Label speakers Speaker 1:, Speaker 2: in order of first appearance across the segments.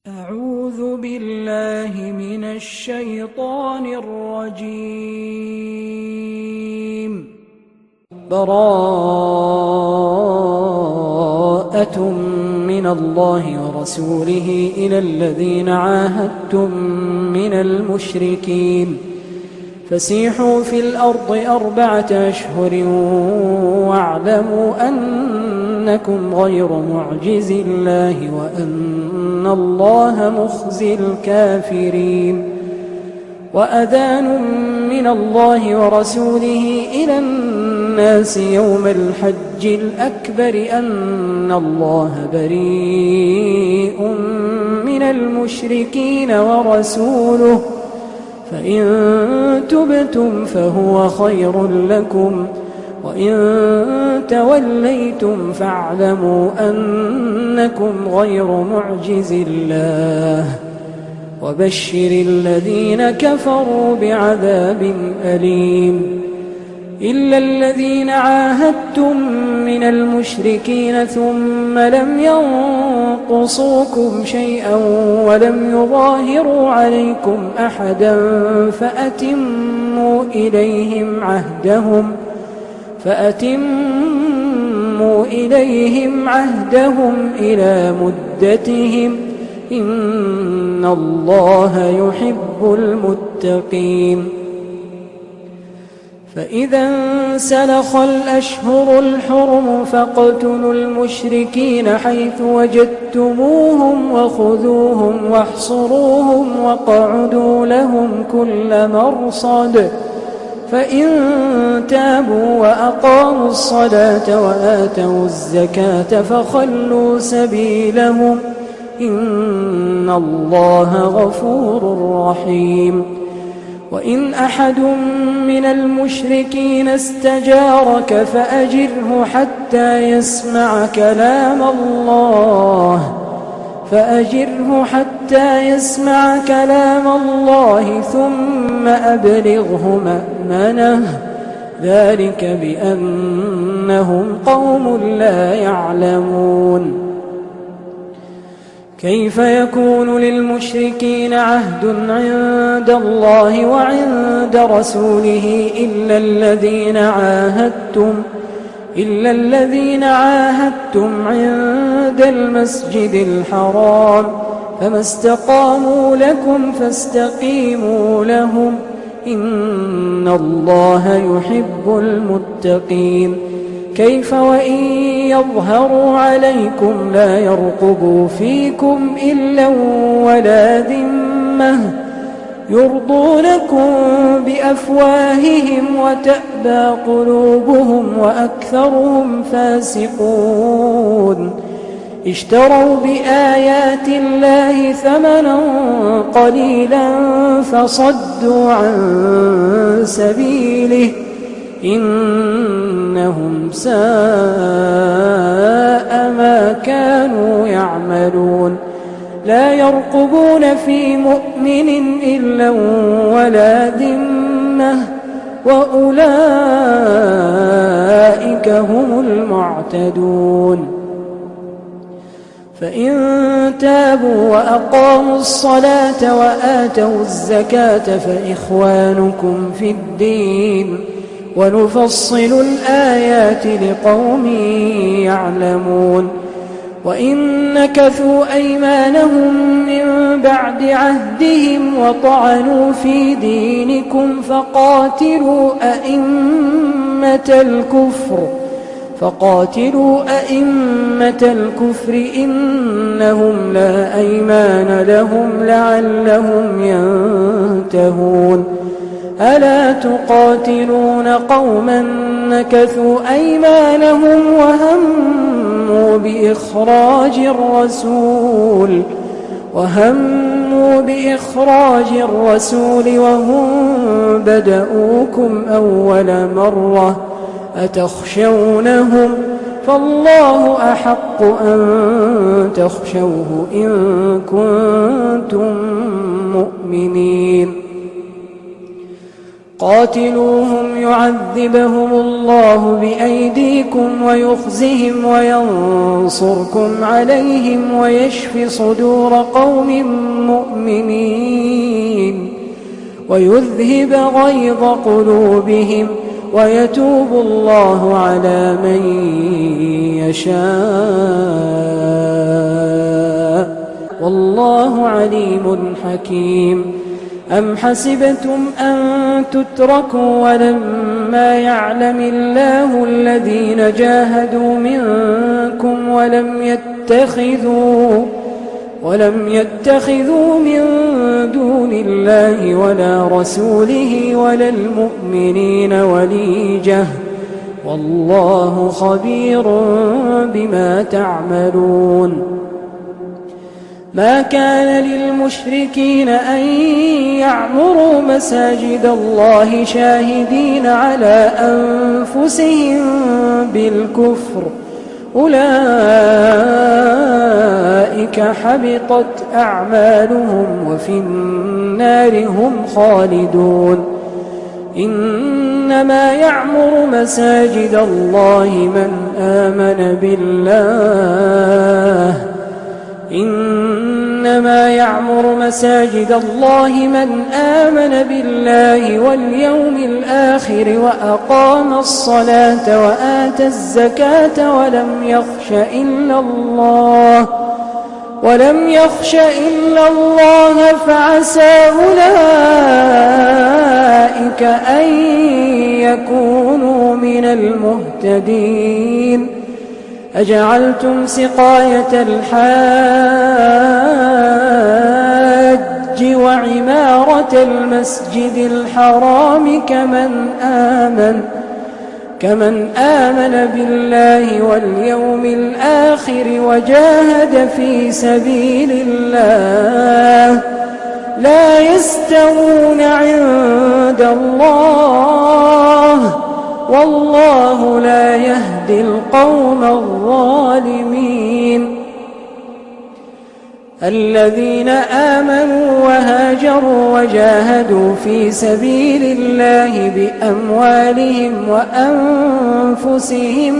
Speaker 1: أعوذ بالله من الشيطان الرجيم. براءة من الله ورسوله إلى الذين عاهدتم من المشركين فسيحوا في الأرض 4 أشهر واعلموا أنكم غير معجز الله وأن الله مخزي الكافرين. وأذان من الله ورسوله إلى الناس يوم الحج الأكبر أن الله بريء من المشركين ورسوله فإن تبتم فهو خير لكم وإن توليتم فاعلموا أنكم غير معجز الله وبشر الذين كفروا بعذاب أليم. إلا الذين عاهدتم من المشركين ثم لم ينقصوكم شيئا ولم يظاهروا عليكم أحدا فأتموا إليهم عهدهم إلى مدتهم إن الله يحب المتقين. فإذا انسلخ الأشهر الحرم فاقتلوا المشركين حيث وجدتموهم وخذوهم واحصروهم واقعدوا لهم كل مرصد فإن تابوا وأقاموا الصلاة وآتوا الزكاة فخلوا سبيلهم إن الله غفور رحيم. وإن أحد من المشركين استجارك فأجره حتى يسمع كلام الله ثم أبلغه مأمنه ذلك بأنهم قوم لا يعلمون. كيف يكون للمشركين عهد عند الله وعند رسوله إلا الذين عاهدتم عند المسجد الحرام فما استقاموا لكم فاستقيموا لهم إن الله يحب المتقين. كيف وإن يظهروا عليكم لا يرقبوا فيكم إلا ولا ذمة يرضونكم بأفواههم وتأبى قلوبهم وأكثرهم فاسقون. اشتروا بآيات الله ثمنا قليلا فصدوا عن سبيله إنهم ساء ما كانوا يعملون. لا يرقبون في مؤمن إلا ولا ذمة وأولئك هم المعتدون. فإن تابوا وأقاموا الصلاة وآتوا الزكاة فإخوانكم في الدين ونفصل الآيات لقوم يعلمون. وإن نكثوا أيمانهم من بعد عهدهم وطعنوا في دينكم فقاتلوا أئمة الكفر إنهم لا أيمان لهم لعلهم ينتهون. ألا تقاتلون قوما نكثوا أيمانهم وهموا بإخراج الرسول وهم بدؤوكم أول مرة أتخشونهم فالله أحق أن تخشوه إن كنتم مؤمنين. قاتلوهم يعذبهم الله بأيديكم ويخزهم وينصركم عليهم ويشف صدور قوم مؤمنين ويذهب غيظ قلوبهم ويتوب الله على من يشاء والله عليم حكيم. أم حسبتم أن تتركوا ولما يعلم الله الذين جاهدوا منكم ولم يتخذوا من دون الله ولا رسوله ولا المؤمنين وليجة والله خبير بما تعملون. ما كان للمشركين أن يعمروا مساجد الله شاهدين على أنفسهم بالكفر أولئك حبطت أعمالهم وفي النار هم خالدون. إنما يعمر مساجد الله من آمن بالله واليوم الآخر وأقام الصلاة وآتى الزكاة ولم يخش إلا الله فعسى أولئك أن يكونوا من المهتدين. أجعلتم سقاية الحاج وعمارة المسجد الحرام كمن آمن بالله واليوم الآخر وجاهد في سبيل الله لا يستوون عند الله والله لا يهدي القوم الظالمين. الذين آمنوا وهاجروا وجاهدوا في سبيل الله بأموالهم وأنفسهم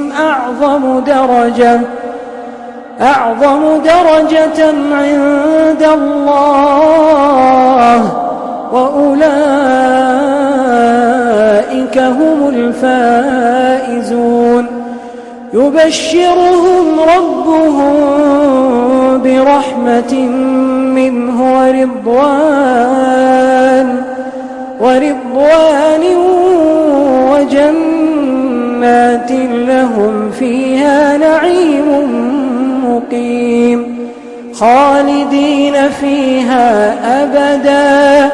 Speaker 1: أعظم درجة عند الله وأولئك هم الفائزون. يبشرهم ربهم برحمة منه ورضوان وجنات لهم فيها نعيم مقيم خالدين فيها أبدا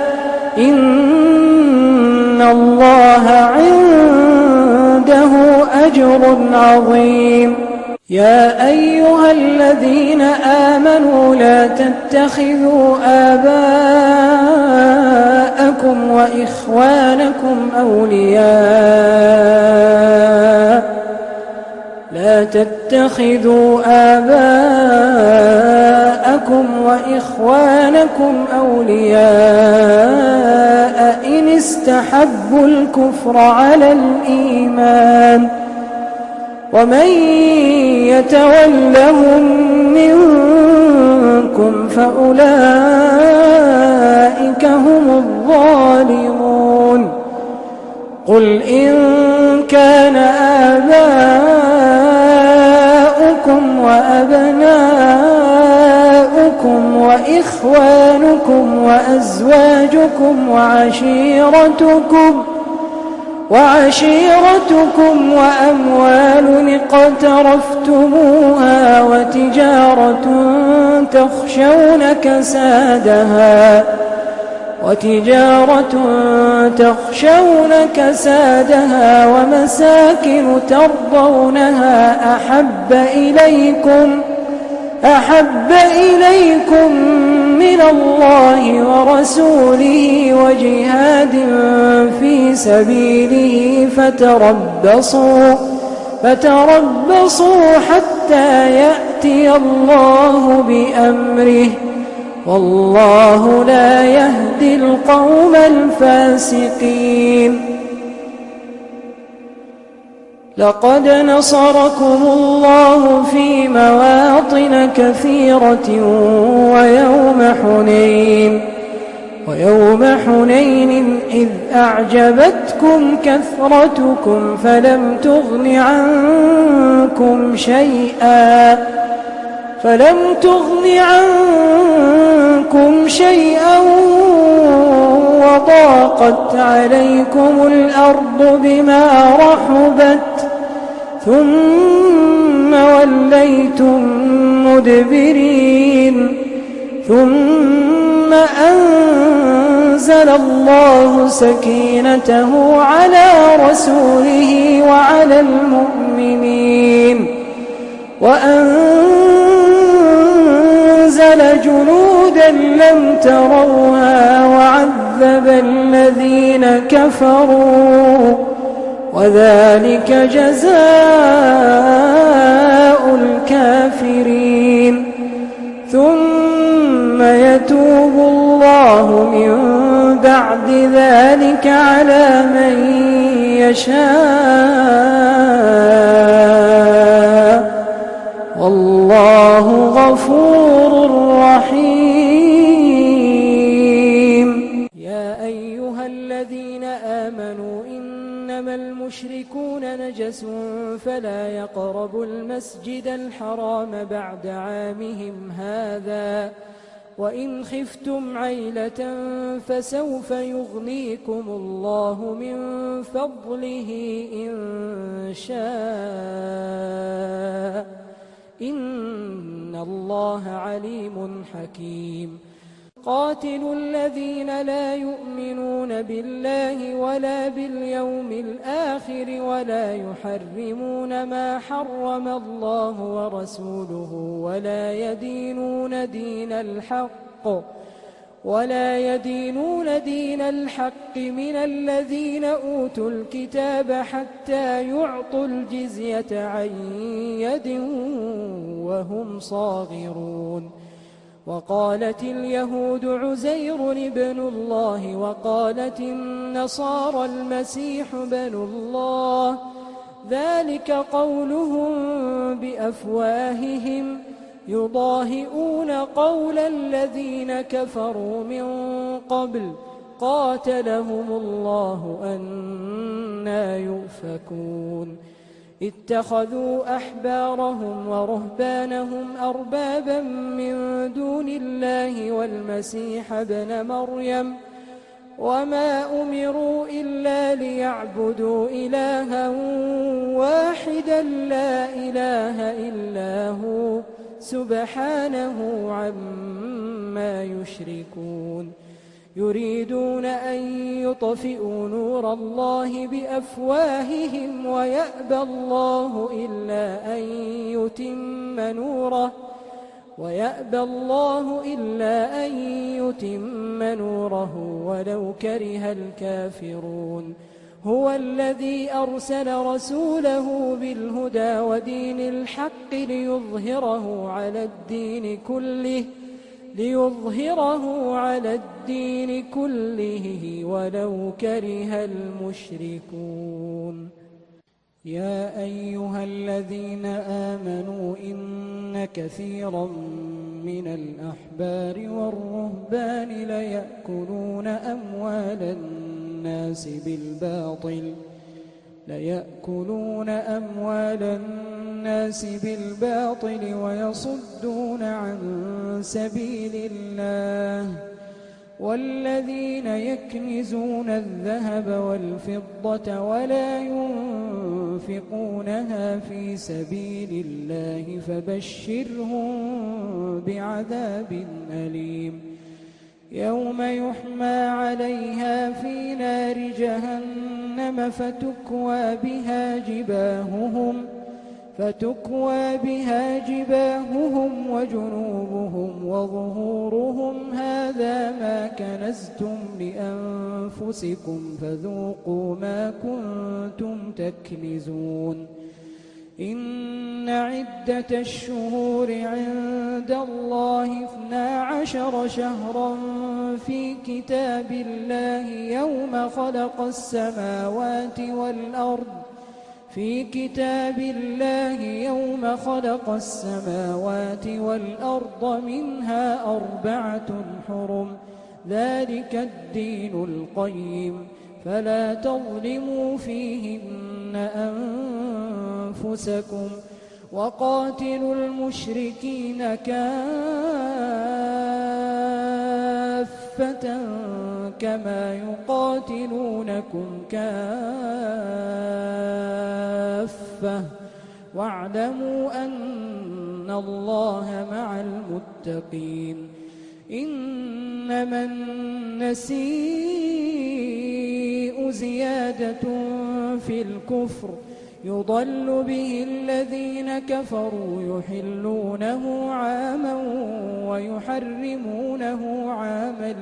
Speaker 1: إن الله عنده أجر عظيم. يا أيها الذين آمنوا لا تتخذوا آباءكم وإخوانكم أولياء إن استحبوا الكفر على الإيمان ومن يتولهم منكم فأولئك هم الظالمون. قل إن كان آباؤكم وأبناؤكم وإخوانكم وأزواجكم وعشيرتكم وأموال اقترفتموها وتجارة تخشون كسادها ومساكن ترضونها أحب إليكم من الله ورسوله وجهاد في سبيله فتربصوا حتى يأتي الله بأمره والله لا يهدي القوم الفاسقين. لقد نصركم الله في مواطن كثيرة ويوم حنين إذ أعجبتكم كثرتكم فلم تغن عنكم شيئا وضاقت عليكم الأرض بما رحبت ثم وليتم مدبرين. ثم أنزل الله سكينته على رسوله وعلى المؤمنين وأنزل جنودا لم تروها وعذب الذين كفروا وذلك جزاء الكافرين. ثم يتوب الله من بعد ذلك على من يشاء والله غفور رحيم. يا أيها الذين آمنوا إنما المشركون نجس فلا يقربوا المسجد الحرام بعد عامهم هذا وإن خفتم عيلة فسوف يغنيكم الله من فضله إن شاء إن الله عليم حكيم. قاتلوا الذين لا يؤمنون بالله ولا باليوم الآخر ولا يحرمون ما حرم الله ورسوله ولا يدينون دين الحق من الذين أوتوا الكتاب حتى يعطوا الجزية عن يد وهم صاغرون. وقالت اليهود عزير ابن الله وقالت النصارى المسيح ابن الله ذلك قولهم بأفواههم يضاهئون قول الذين كفروا من قبل قاتلهم الله أنى يؤفكون. اتخذوا أحبارهم ورهبانهم أربابا من دون الله والمسيح ابن مريم وما أمروا إلا ليعبدوا إلها واحدا لا إله إلا هو سبحانه عما يشركون. يريدون أن يطفئوا نور الله بأفواههم ويأبى الله إلا أن يتم نوره ولو كره الكافرون. هو الذي أرسل رسوله بالهدى ودين الحق ليظهره على الدين كله ولو كره المشركون. يا أيها الذين آمنوا إن كثيرا من الأحبار والرهبان ليأكلون أموال الناس بالباطل ويصدون عن سبيل الله. والذين يكنزون الذهب والفضة ولا ينفقونها في سبيل الله فبشرهم بعذاب أليم. يوم يحمى عليها في نار جهنم فتكوى بها جباههم وجنوبهم وظهورهم هذا ما كنزتم لأنفسكم فذوقوا ما كنتم تكنزون. إن عدة الشهور عند الله 12 شهرا في كتاب الله يوم خلق السماوات والأرض منها 4 حرم ذلك الدين القيم فلا تظلموا فيهن أنفسكم وقاتلوا المشركين كافة كما يقاتلونكم كافة واعلموا أن الله مع المتقين إنما النسيء زيادة في الكفر يضل به الذين كفروا يحلونه عاما ويحرمونه عاما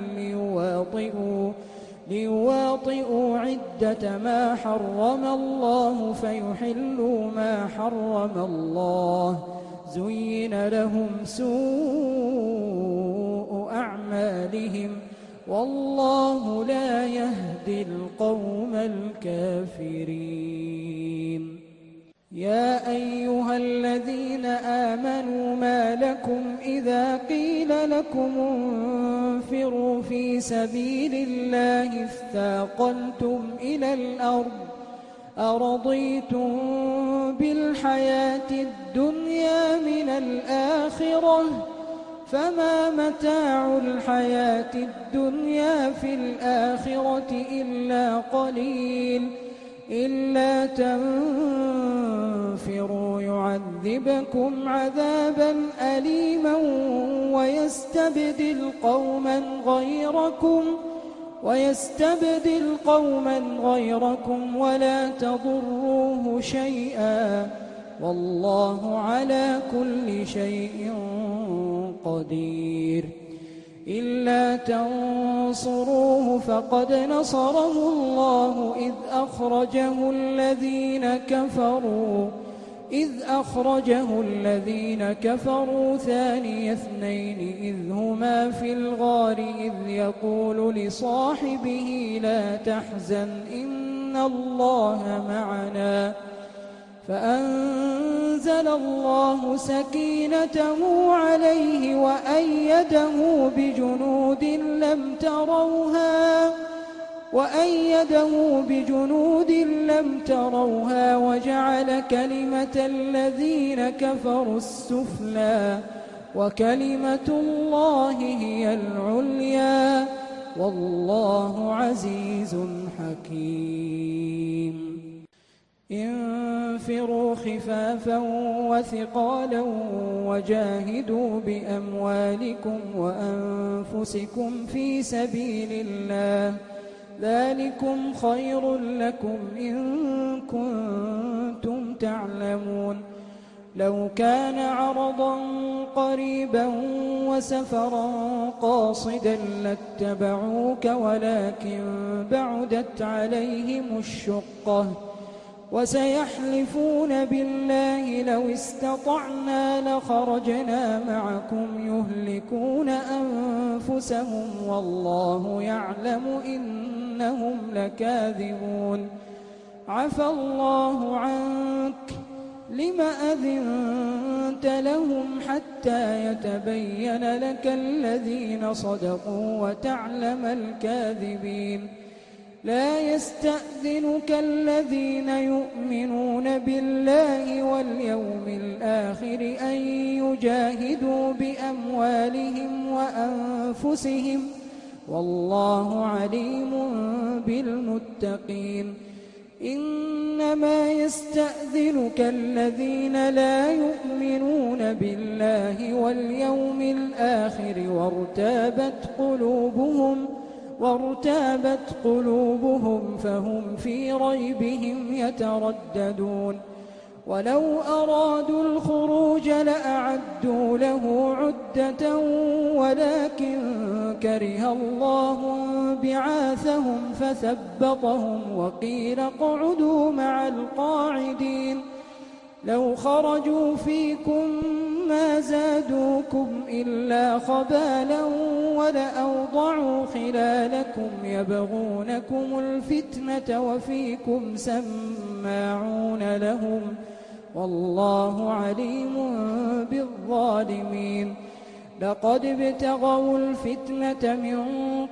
Speaker 1: ليواطئوا عدة ما حرم الله فيحلوا ما حرم الله زين لهم سوء أعمالهم والله لا يهدي القوم الكافرين يا أيها الذين آمنوا ما لكم إذا قيل لكم انفروا في سبيل الله اثاقلتم إلى الأرض أرضيتم بالحياة الدنيا من الآخرة فما متاع الحياة الدنيا في الآخرة إلا قليل إلا تنفروا يعذبكم عذابا أليما ويستبدل قوما غيركم ولا تضروه شيئا والله على كل شيء قدير إلا تنصروه فقد نصره الله إذ أخرجه الذين كفروا ثاني اثنين إذ هما في الغار إذ يقول لصاحبه لا تحزن إن الله معنا فأنزل الله سكينته عليه وأيده بجنود لم تروها وجعل كلمة الذين كفروا السفلى وكلمة الله هي العليا والله عزيز حكيم انفروا خفافا وثقالا وجاهدوا بأموالكم وأنفسكم في سبيل الله ذلكم خير لكم إن كنتم تعلمون لو كان عرضا قريبا وسفرا قاصدا لاتبعوك ولكن بعدت عليهم الشقة وسيحلفون بالله لو استطعنا لخرجنا معكم يهلكون أنفسهم والله يعلم إنهم لكاذبون عفى الله عنك لم أذنت لهم حتى يتبين لك الذين صدقوا وتعلم الكاذبين لا يستأذنك الذين يؤمنون بالله واليوم الآخر أن يجاهدوا بأموالهم وأنفسهم والله عليم بالمتقين إنما يستأذنك الذين لا يؤمنون بالله واليوم الآخر وارتابت قلوبهم فهم في ريبهم يترددون ولو أرادوا الخروج لأعدوا له عدة ولكن كره الله بعاثهم فثبطهم وقيل اقعدوا مع القاعدين لو خرجوا فيكم ما زادوكم إلا خبالا ولأوضعوا خلالكم يبغونكم الفتنة وفيكم سماعون لهم والله عليم بالظالمين. لقد ابتغوا الفتنة من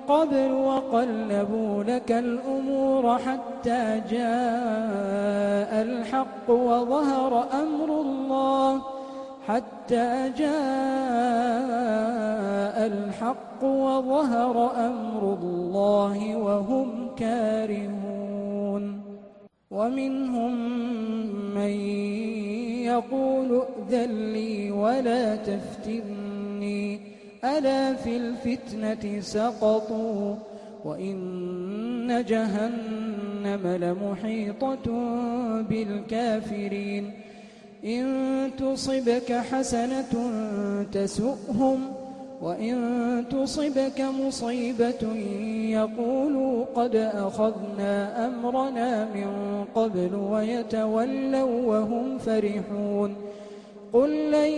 Speaker 1: قبل وقلبوا لك الأمور حتى جاء الحق وظهر أمر الله وهم كارهون. ومنهم من يقول ائذن لي ولا تفتني ألا في الفتنة سقطوا وإن جهنم لمحيطة بالكافرين. إن تصبك حسنة تسؤهم وإن تصبك مصيبة يقولوا قد أخذنا أمرنا من قبل ويتولوا وهم فرحون. قل لن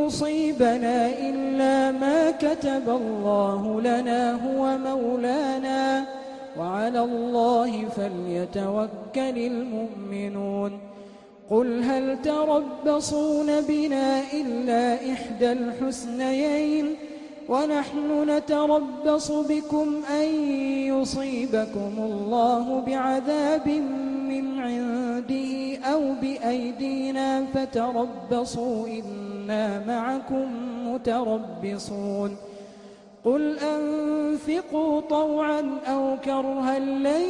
Speaker 1: يصيبنا إلا ما كتب الله لنا هو مولانا وعلى الله فليتوكل المؤمنون. قل هل تربصون بنا إلا إحدى الحسنيين ونحن نتربص بكم أن يصيبكم الله بعذاب من عنده أو بأيدينا فتربصوا إنا معكم متربصون. قل أنفقوا طوعا أو كرها لن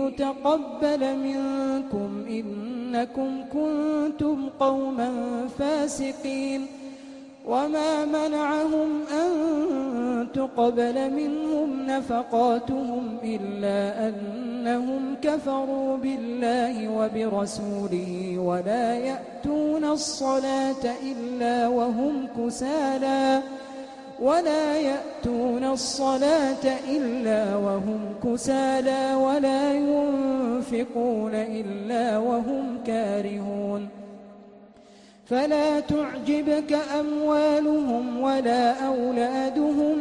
Speaker 1: يتقبل منكم إنكم كنتم قوما فاسقين. وما منعهم أن تقبل منهم نفقاتهم إلا أنهم كفروا بالله وبرسوله ولا يأتون الصلاة إلا وهم كسالى ولا ينفقون إلا وهم كارهون. فلا تعجبك أموالهم ولا أولادهم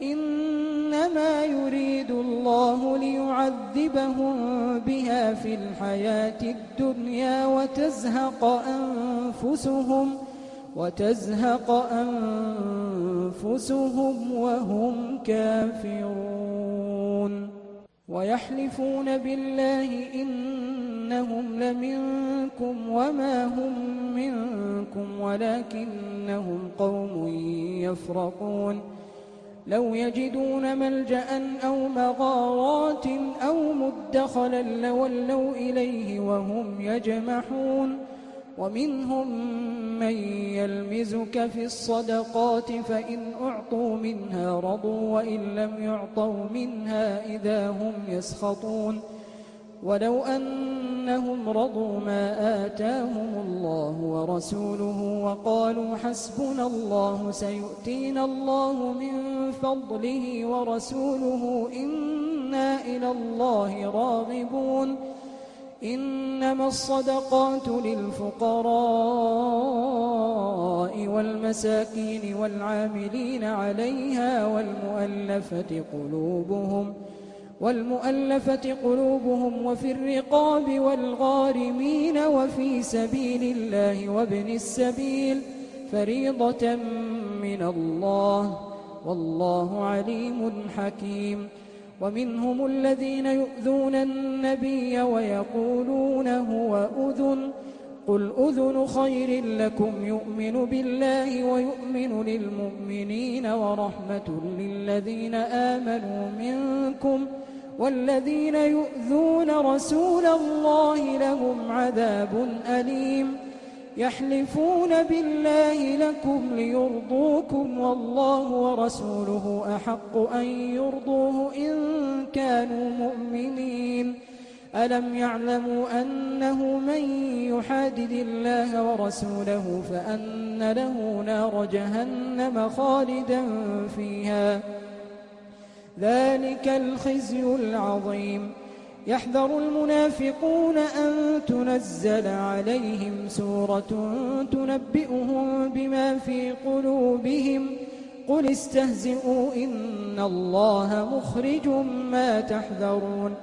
Speaker 1: إنما يريد الله ليعذبهم بها في الحياة الدنيا وتزهق أنفسهم وهم كافرون. ويحلفون بالله إنهم لمنكم وما هم منكم ولكنهم قوم يفرقون. لو يجدون ملجأ أو مغارات أو مدخلا لولوا إليه وهم يجمحون. ومنهم من يلمزك في الصدقات فإن أعطوا منها رضوا وإن لم يعطوا منها إذا هم يسخطون. ولو أنهم رضوا ما آتاهم الله ورسوله وقالوا حسبنا الله سيؤتينا الله من فضله ورسوله إنا إلى الله راغبون. إنما الصدقات للفقراء والمساكين والعاملين عليها والمؤلفة قلوبهم وفي الرقاب والغارمين وفي سبيل الله وابن السبيل فريضة من الله والله عليم حكيم. ومنهم الذين يؤذون النبي ويقولون هو أذن قل أذن خير لكم يؤمن بالله ويؤمن للمؤمنين ورحمة للذين آمنوا منكم والذين يؤذون رسول الله لهم عذاب أليم. يحلفون بالله لكم ليرضوكم والله ورسوله أحق أن يرضوه إن كانوا مؤمنين. ألم يعلموا أنه من يحادد الله ورسوله فأن له نار جهنم خالدا فيها ذلك الخزي العظيم. يحذر المنافقون أن تنزل عليهم سورة تنبئهم بما في قلوبهم قل استهزئوا إن الله مخرج ما تحذرون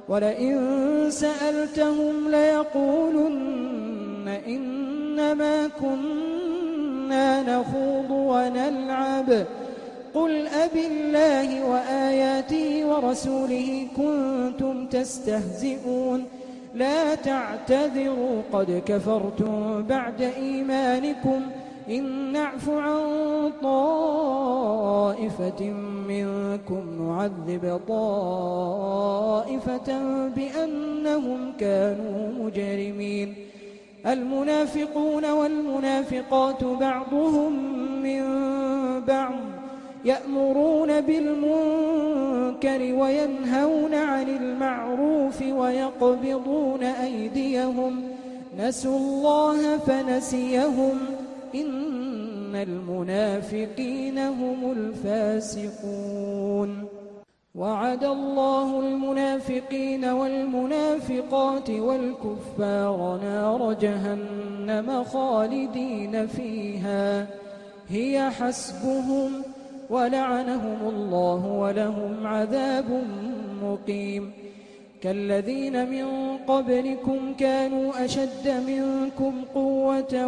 Speaker 1: ولئن سألتهم ليقولن إنما كنا نخوض ونلعب قل أبالله وآياته ورسوله كنتم تستهزئون لا تعتذروا قد كفرتم بعد إيمانكم إن نعف عن طائفة منكم نعذب طائفة بأنهم كانوا مجرمين المنافقون والمنافقات بعضهم من بعض يأمرون بالمنكر وينهون عن المعروف ويقبضون أيديهم نسوا الله فنسيهم إن المنافقين هم الفاسقون وعد الله المنافقين والمنافقات والكفار نار جهنم خالدين فيها هي حسبهم ولعنهم الله ولهم عذاب مقيم كالذين من قبلكم كانوا أشد منكم قوة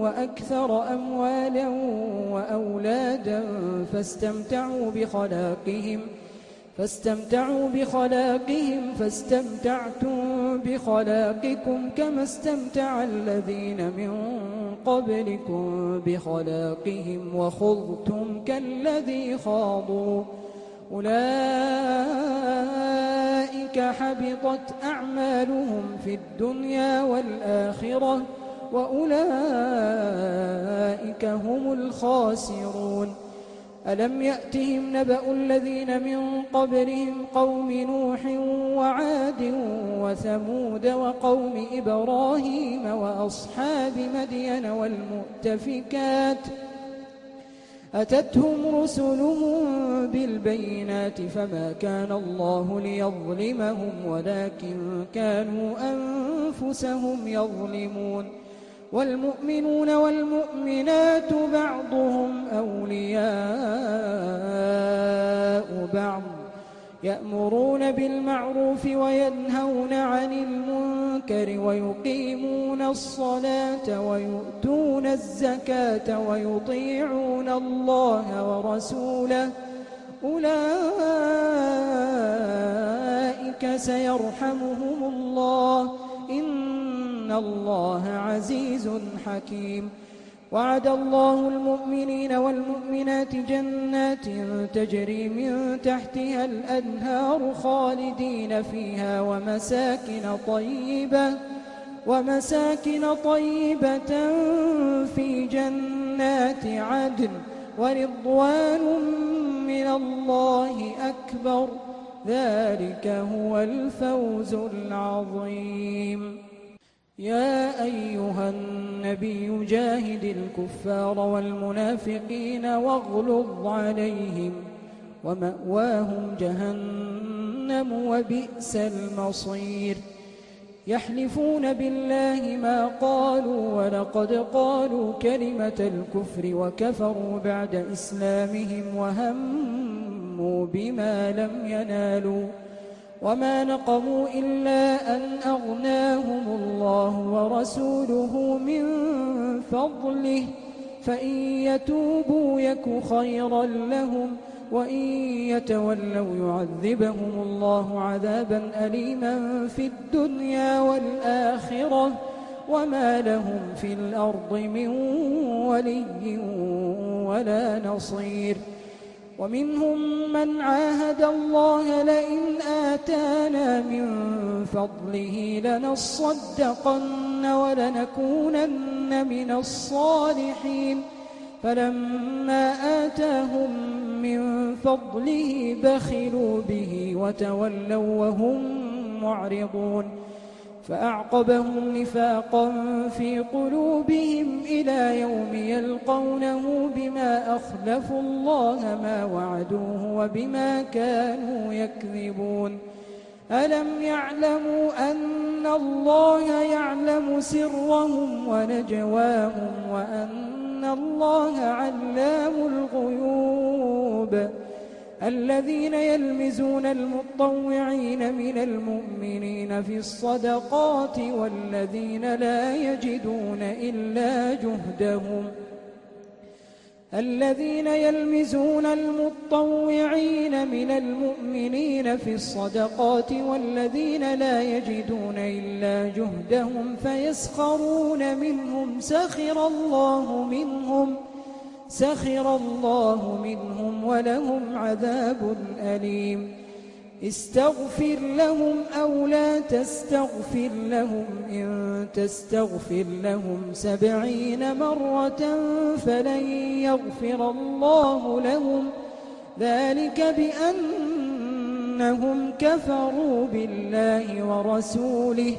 Speaker 1: وأكثر أموالا وأولادا فاستمتعوا بخلاقهم فاستمتعتم بخلاقكم كما استمتع الذين من قبلكم بخلاقهم وخضتم كالذي خاضوا أولئك حبطت أعمالهم في الدنيا والآخرة وأولئك هم الخاسرون ألم يأتهم نبأ الذين من قبلهم قوم نوح وعاد وثمود وقوم إبراهيم وأصحاب مدين والمؤتفكات أتتهم رسلهم بالبينات فما كان الله ليظلمهم ولكن كانوا أنفسهم يظلمون والمؤمنون والمؤمنات بعضهم أولياء بعض يأمرون بالمعروف وينهون عن المنكر ويقيمون الصلاة ويؤتون الزكاة ويطيعون الله ورسوله أولئك سيرحمهم الله إن الله عزيز حكيم وعد الله المؤمنين والمؤمنات جنات تجري من تحتها الأنهار خالدين فيها ومساكن طيبة في جنات عدن ورضوان من الله أكبر ذلك هو الفوز العظيم يا أيها النبي جاهد الكفار والمنافقين واغلظ عليهم ومأواهم جهنم وبئس المصير يحلفون بالله ما قالوا ولقد قالوا كلمة الكفر وكفروا بعد إسلامهم وهموا بما لم ينالوا وما نقموا إلا أن أغناهم الله ورسوله من فضله فإن يتوبوا يك خيرا لهم وإن يتولوا يعذبهم الله عذابا أليما في الدنيا والآخرة وما لهم في الأرض من ولي ولا نصير ومنهم من عاهد الله لئن آتانا من فضله لنصدقن ولنكونن من الصالحين فلما آتاهم من فضله بخلوا به وتولوا وهم معرضون فأعقبهم نفاقا في قلوبهم إلى يوم يلقونه بما أخلفوا الله ما وعدوه وبما كانوا يكذبون ألم يعلموا أن الله يعلم سرهم ونجواهم وأن الله علام الغيوب الذين يلمزون المطوعين من المؤمنين في الصدقات والذين لا يجدون إلا جهدهم الذين يلمزون المطوعين من المؤمنين في الصدقات والذين لا يجدون إلا جهدهم فيسخرون منهم سخر الله منهم ولهم عذاب أليم استغفر لهم أو لا تستغفر لهم إن تستغفر لهم 70 مرة فلن يغفر الله لهم ذلك بأنهم كفروا بالله ورسوله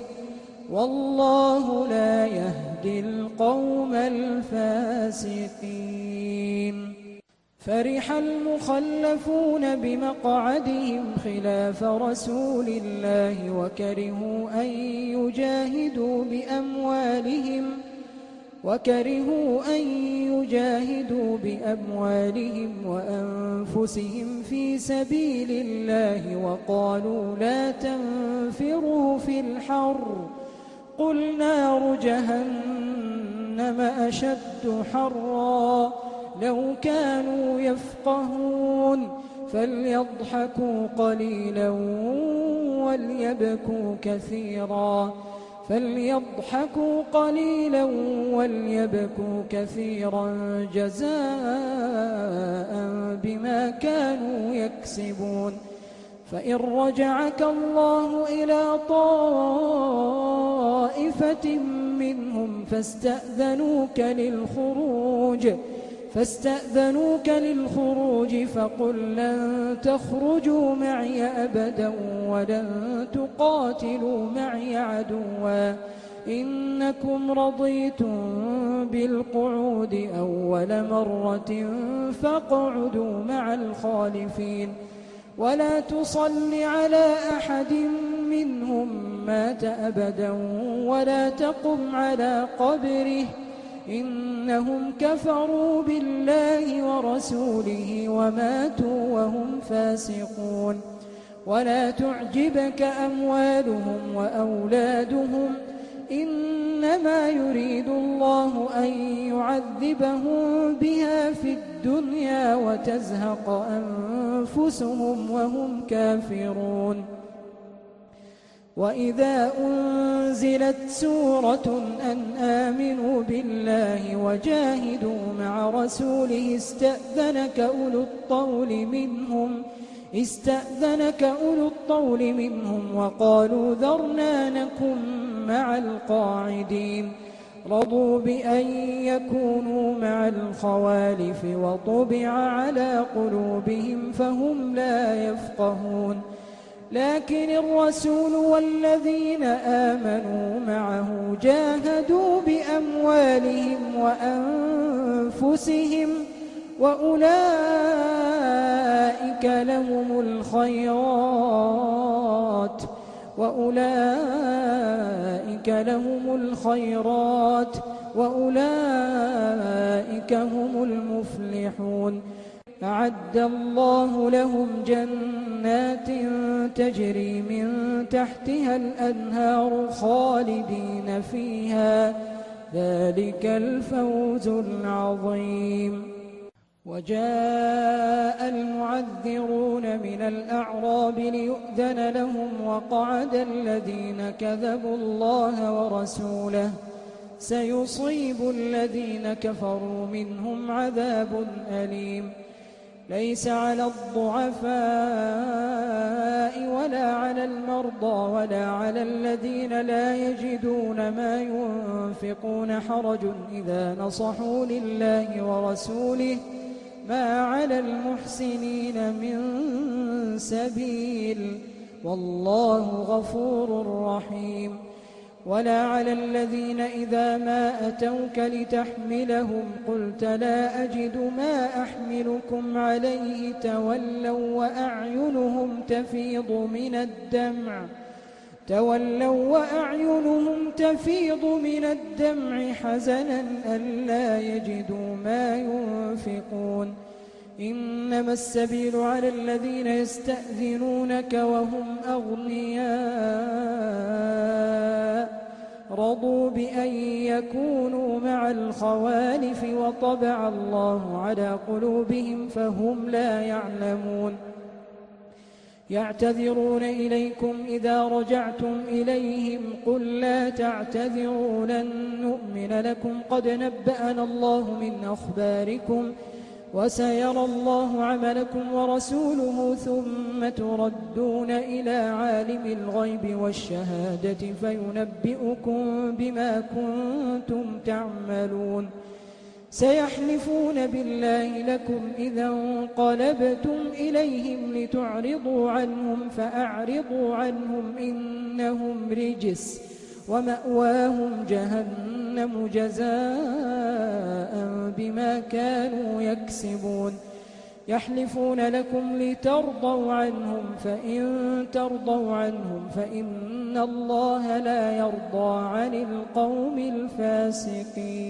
Speaker 1: والله لا يهدي القوم الفاسقين فرح المخلفون بمقعدهم خلاف رسول الله وكرهوا أن يجاهدوا بأموالهم وأنفسهم في سبيل الله وقالوا لا تنفروا في الحر قل نار جهنم أشد حرا لو كانوا يفقهون فليضحكوا قليلا وليبكوا كثيرا جزاء بما كانوا يكسبون فإن رجعك الله إلى طائفة منهم فاستأذنوك للخروج فقل لن تخرجوا معي أبدا ولن تقاتلوا معي عدوا إنكم رضيتم بالقعود أول مرة فاقعدوا مع الخالفين ولا تصل على أحد منهم مات أبدا ولا تقم على قبره إنهم كفروا بالله ورسوله وماتوا وهم فاسقون ولا تعجبك أموالهم وأولادهم إنما يريد الله أن يعذبهم بها في الدنيا وتزهق أنفسهم وهم كافرون وإذا أنزلت سورة أن آمنوا بالله وجاهدوا مع رسوله استأذنك أولو الطول منهم وقالوا ذرنا نكن مع القاعدين رضوا بأن يكونوا مع الخوالف وطبع على قلوبهم فهم لا يفقهون لكن الرسول والذين آمنوا معه جاهدوا بأموالهم وأنفسهم وأولئك لهم الخيرات وأولئك هم المفلحون أعد الله لهم جنات تجري من تحتها الأنهار خالدين فيها ذلك الفوز العظيم وجاء المعذرون من الأعراب ليؤذن لهم وقعد الذين كذبوا الله ورسوله سيصيب الذين كفروا منهم عذاب أليم ليس على الضعفاء ولا على المرضى ولا على الذين لا يجدون ما ينفقون حرج إذا نصحوا لله ورسوله ما على المحسنين من سبيل والله غفور رحيم ولا على الذين إذا ما أتوك لتحملهم قلت لا أجد ما أحملكم عليه تولوا وأعينهم تفيض من الدمع حزنا ألا يجدوا ما ينفقون إنما السبيل على الذين يستأذنونك وهم أغنياء رضوا بأن يكونوا مع الخوالف وطبع الله على قلوبهم فهم لا يعلمون يعتذرون إليكم إذا رجعتم إليهم قل لا تعتذروا لن نؤمن لكم قد نبأنا الله من أخباركم وسيرى الله عملكم ورسوله ثم تردون إلى عالم الغيب والشهادة فينبئكم بما كنتم تعملون سيحلفون بالله لكم إذا انقلبتم إليهم لتعرضوا عنهم فأعرضوا عنهم إنهم رجس ومأواهم جهنم جزاء بما كانوا يكسبون يحلفون لكم لترضوا عنهم فإن ترضوا عنهم فإن الله لا يرضى عن القوم الفاسقين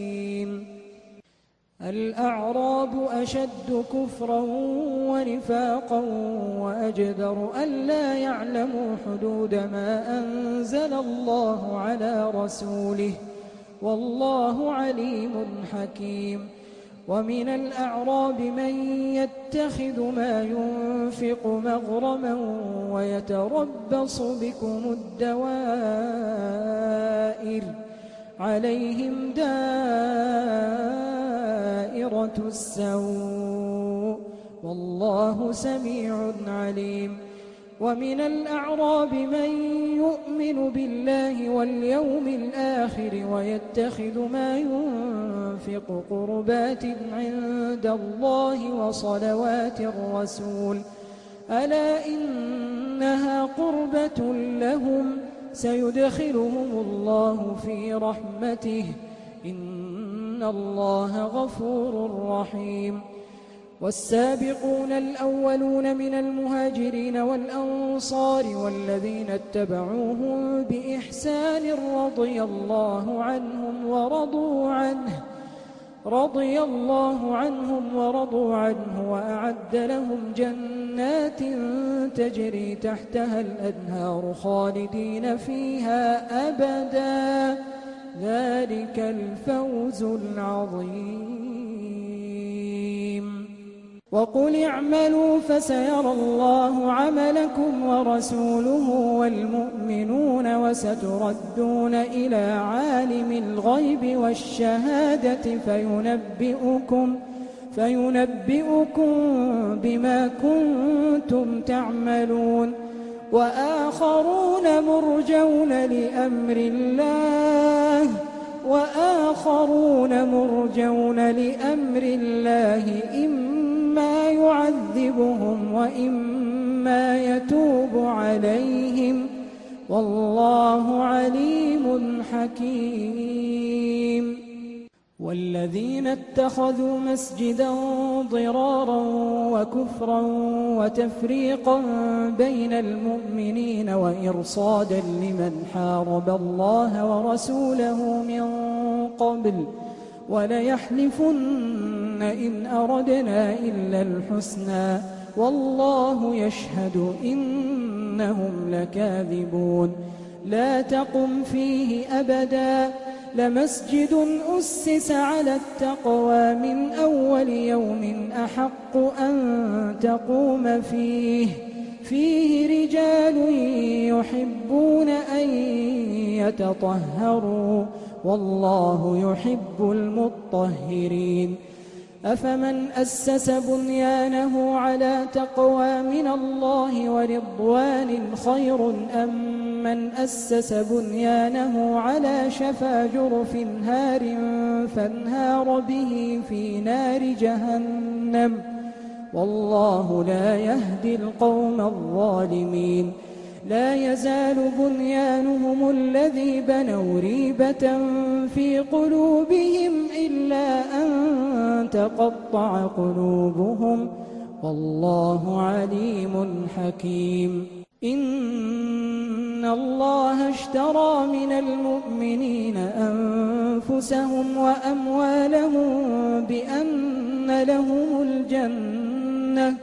Speaker 1: الأعراب أشد كفرا ونفاقا وأجدر ألا يعلموا حدود ما أنزل الله على رسوله والله عليم حكيم ومن الأعراب من يتخذ ما ينفق مغرما ويتربص بكم الدوائر عليهم دائرة السوء والله سميع عليم ومن الأعراب من يؤمن بالله واليوم الآخر ويتخذ ما ينفق قربات عند الله وصلوات الرسول ألا إنها قربة لهم سيدخلهم الله في رحمته إن الله غفور رحيم والسابقون الأولون من المهاجرين والأنصار والذين اتبعوهم بإحسان رضي الله عنهم ورضوا عنه وأعد لهم جنات تجري تحتها الأنهار خالدين فيها أبدا ذلك الفوز العظيم وقل اعملوا فسيرى الله عملكم ورسوله والمؤمنون وستردون إلى عالم الغيب والشهادة فينبئكم بما كنتم تعملون وآخرون مرجون لأمر الله إما يعذبهم وإما يتوب عليهم والله عليم حكيم والذين اتخذوا مسجدا ضرارا وكفرا وتفريقا بين المؤمنين وإرصادا لمن حارب الله ورسوله من قبل وليحلفن إن أردنا إلا الحسنى والله يشهد إنهم لكاذبون لا تقم فيه أبدا لمسجد أسس على التقوى من أول يوم أحق أن تقوم فيه رجال يحبون أن يتطهروا والله يحب المطهرين أفمن أسس بنيانه على تقوى من الله ورضوان خير أم من أسس بنيانه على شفا جرف هار فانهار به في نار جهنم والله لا يهدي القوم الظالمين لا يزال بنيانهم الذي بنوا ريبة في قلوبهم إلا أن تقطع قلوبهم والله عليم حكيم. إن الله اشترى من المؤمنين أنفسهم وأموالهم بأن لهم الجنة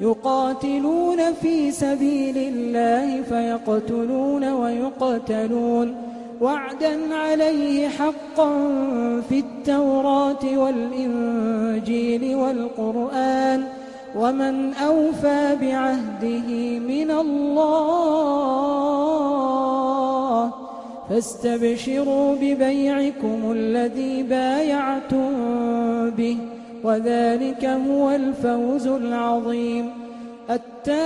Speaker 1: يقاتلون في سبيل الله فيقتلون ويقتلون وعدا عليه حقا في التوراة والإنجيل والقرآن ومن أوفى بعهده من الله فاستبشروا ببيعكم الذي بايعتم به وذلك هو الفوز العظيم. التائبون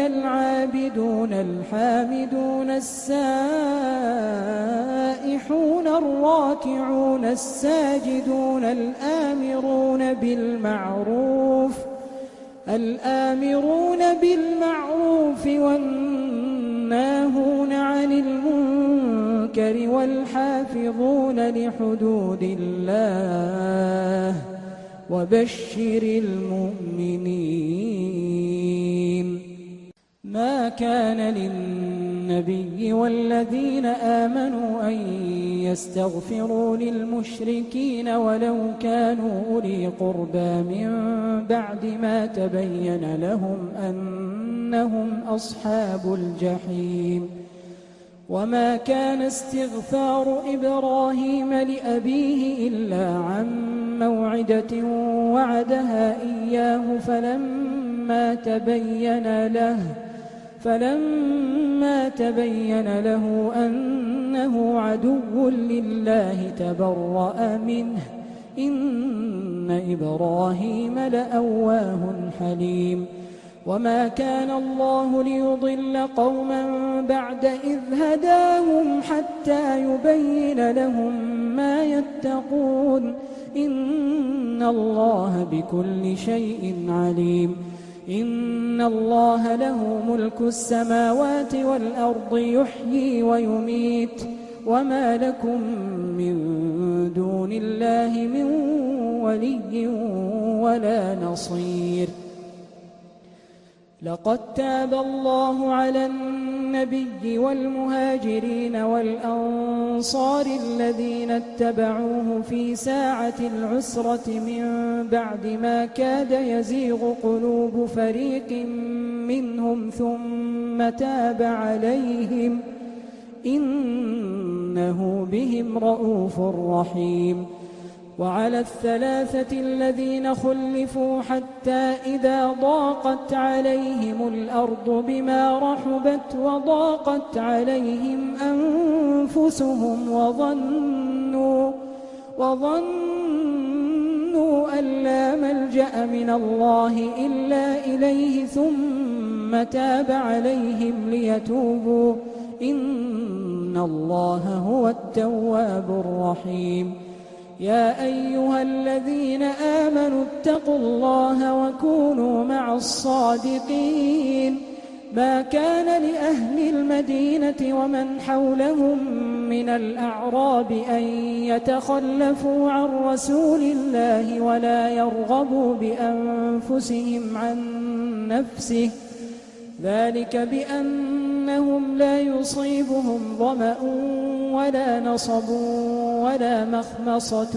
Speaker 1: العابدون الحامدون السائحون الراكعون الساجدون الآمرون بالمعروف والناهون عن المنكر والحافظون لحدود الله وبشر المؤمنين. ما كان للنبي والذين آمنوا أن يستغفروا للمشركين ولو كانوا أولي قربى من بعد ما تبين لهم أنهم أصحاب الجحيم. وما كان استغفار إبراهيم لأبيه إلا عن موعدة وعدها إياه فلما تبين له أنه عدو لله تبرأ منه إن إبراهيم لأواه حليم. وما كان الله ليضل قوما بعد إذ هداهم حتى يبين لهم ما يتقون إن الله بكل شيء عليم. إن الله له ملك السماوات والأرض يحيي ويميت وما لكم من دون الله من ولي ولا نصير. لقد تاب الله على النبي والمهاجرين والأنصار الذين اتبعوه في ساعة العسرة من بعد ما كاد يزيغ قلوب فريق منهم ثم تاب عليهم إنه بهم رءوف رحيم. وعلى الثلاثة الذين خلفوا حتى إذا ضاقت عليهم الأرض بما رحبت وضاقت عليهم أنفسهم وظنوا أن لا ملجأ من الله إلا إليه ثم تاب عليهم ليتوبوا إن الله هو التواب الرحيم. يا أيها الذين آمنوا اتقوا الله وكونوا مع الصادقين. ما كان لأهل المدينة ومن حولهم من الأعراب أن يتخلفوا عن رسول الله ولا يرغبوا بأنفسهم عن نفسه ذلك بأنهم لا يصيبهم ظمأ ولا نصب ولا مخمصة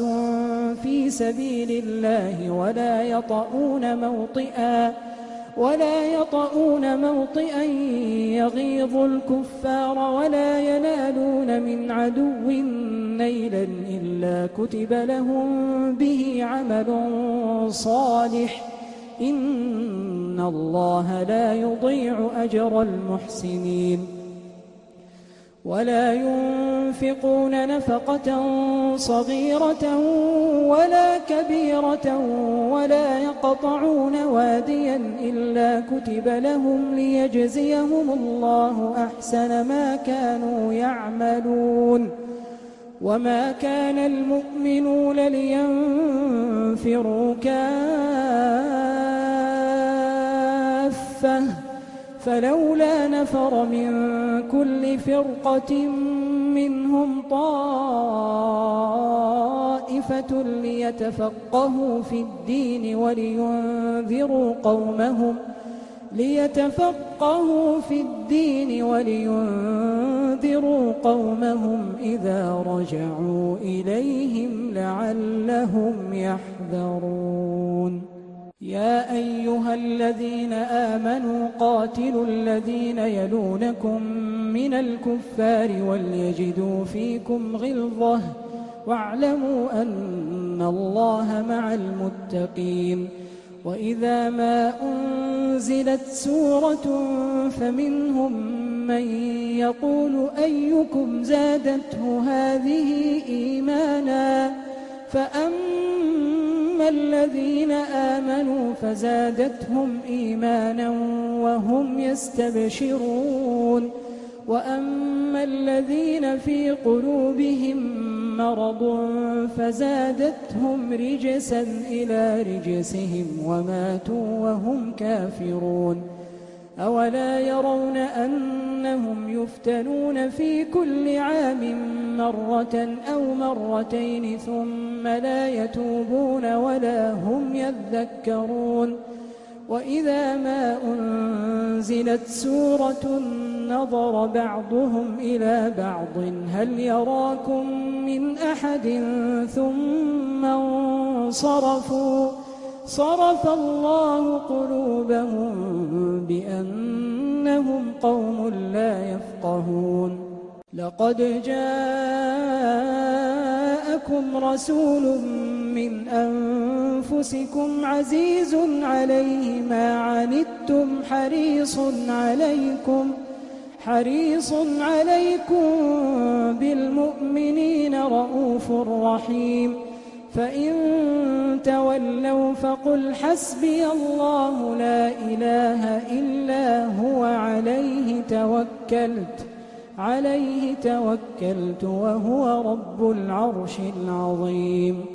Speaker 1: في سبيل الله ولا يطؤون موطئا يغيظ الكفار ولا ينالون من عدو نيلا إلا كتب لهم به عمل صالح إن الله لا يضيع أجر المحسنين. ولا ينفقون نفقة صغيرة ولا كبيرة ولا يقطعون واديا إلا كتب لهم ليجزيهم الله أحسن ما كانوا يعملون. وما كان المؤمنون لينفروا كافة فلولا نفر من كل فرقة منهم طائفة ليتفقهوا في الدين ولينذروا قومهم إذا رجعوا إليهم لعلهم يحذرون. يا أيها الذين آمنوا قاتلوا الذين يلونكم من الكفار وليجدوا فيكم غلظة واعلموا أن الله مع المتقين. وإذا ما أنزلت سورة فمنهم من يقول أيكم زادته هذه إيمانا فأما الذين آمنوا فزادتهم إيمانا وهم يستبشرون وأما الذين في قلوبهم مرض فزادتهم رجسا إلى رجسهم وماتوا وهم كافرون. أولا يرون أنهم يفتنون في كل عام مرة أو مرتين ثم لا يتوبون ولا هم يذكرون. وإذا ما أنزلت سورة نظر بعضهم إلى بعض هل يراكم من أحد ثم انصرفوا صرف الله قلوبهم بأنهم قوم لا يفقهون. لقد جاءكم رسول من أنفسكم عزيز عليه ما عنتم حريص عليكم بالمؤمنين رؤوف رحيم. فإن تولوا فقل حسبي الله لا إله إلا هو عليه توكلت وهو رب العرش العظيم.